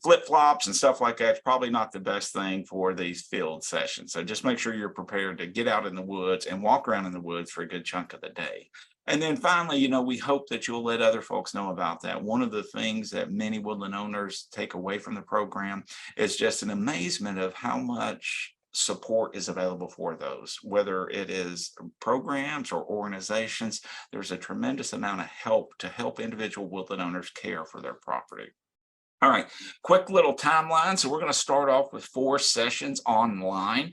flip-flops and stuff like that's probably not the best thing for these field sessions. So just make sure you're prepared to get out in the woods and walk around in the woods for a good chunk of the day. And then finally, we hope that you'll let other folks know about that. One of the things that many woodland owners take away from the program is just an amazement of how much support is available for those, whether it is programs or organizations. There's a tremendous amount of help to help individual woodland owners care for their property. All right, quick little timeline. So we're going to start off with 4 sessions online.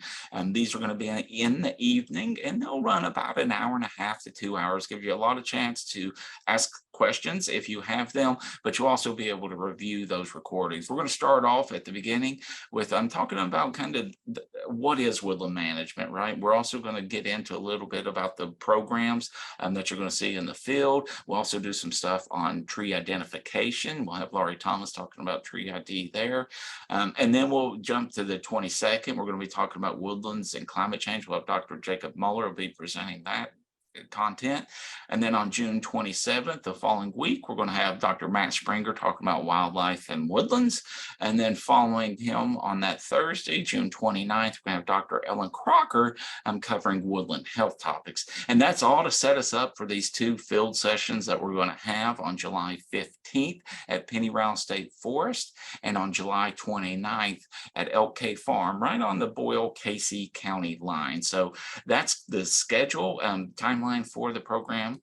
These are going to be in the evening, and they'll run about an hour and a half to 2 hours, give you a lot of chance to ask questions if you have them, but you'll also be able to review those recordings. We're going to start off at the beginning with I'm talking about kind of what is woodland management, right? We're also going to get into a little bit about the programs that you're going to see in the field. We'll also do some stuff on tree identification. We'll have Laurie Thomas talking about tree ID there. And then we'll jump to the 22nd. We're going to be talking about woodlands and climate change. We'll have Dr. Jacob Muller will be presenting that content. And then on June 27th, the following week, we're going to have Dr. Matt Springer talking about wildlife and woodlands. And then following him on that Thursday, June 29th, we're going to have Dr. Ellen Crocker covering woodland health topics. And that's all to set us up for these 2 field sessions that we're going to have on July 15th at Penny Rouse State Forest and on July 29th at Elk Cave Farm, right on the Boyle-Casey County line. So that's the schedule, timeline for the program.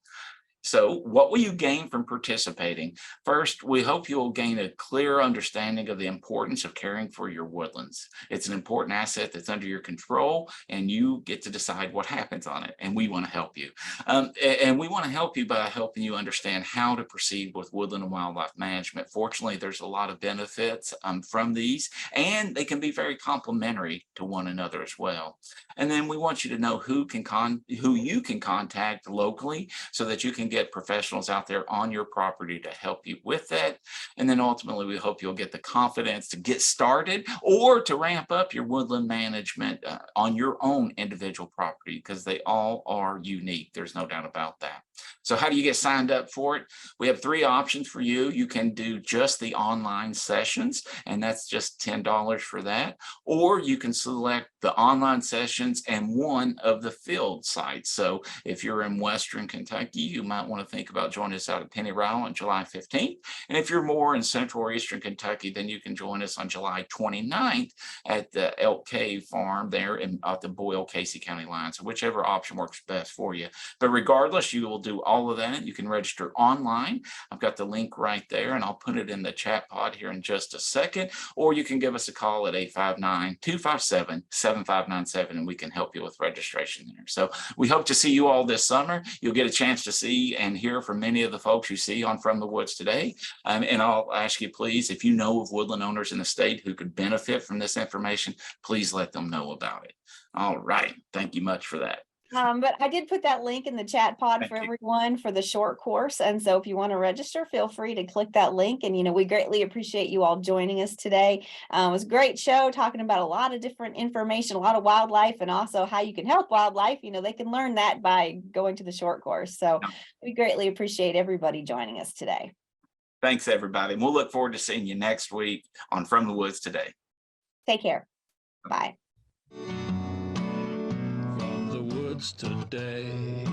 So what will you gain from participating? First, we hope you'll gain a clear understanding of the importance of caring for your woodlands. It's an important asset that's under your control, and you get to decide what happens on it, and we want to help you. And we want to help you by helping you understand how to proceed with woodland and wildlife management. Fortunately, there's a lot of benefits from these, and they can be very complementary to one another as well. And then we want you to know who you can contact locally so that you can get get professionals out there on your property to help you with that. And then ultimately, we hope you'll get the confidence to get started or to ramp up your woodland management on your own individual property, because they all are unique. There's no doubt about that. So how do you get signed up for it? We have 3 options for you. You can do just the online sessions, and that's just $10 for that. Or you can select the online sessions and one of the field sites. So if you're in Western Kentucky, you might want to think about joining us out at Penny Rowell on July 15th. And if you're more in Central or Eastern Kentucky, then you can join us on July 29th at the Elk Cave Farm there at the Boyle-Casey County line. So whichever option works best for you. But regardless, you will do all of that. You can register online. I've got the link right there, and I'll put it in the chat pod here in just a second. Or you can give us a call at 859-257-7597, and we can help you with registration there. So we hope to see you all this summer. You'll get a chance to see and hear from many of the folks you see on From the Woods today. And I'll ask you, please, if you know of woodland owners in the state who could benefit from this information, please let them know about it. All right. Thank you much for that. But I did put that link in the chat pod Thank for you. everyone for the short course. And so if you want to register, feel free to click that link. And, we greatly appreciate you all joining us today. It was a great show talking about a lot of different information, a lot of wildlife, and also how you can help wildlife. They can learn that by going to the short course. So we greatly appreciate everybody joining us today. Thanks, everybody. And we'll look forward to seeing you next week on From the Woods today. Take care. Bye. From the woods today.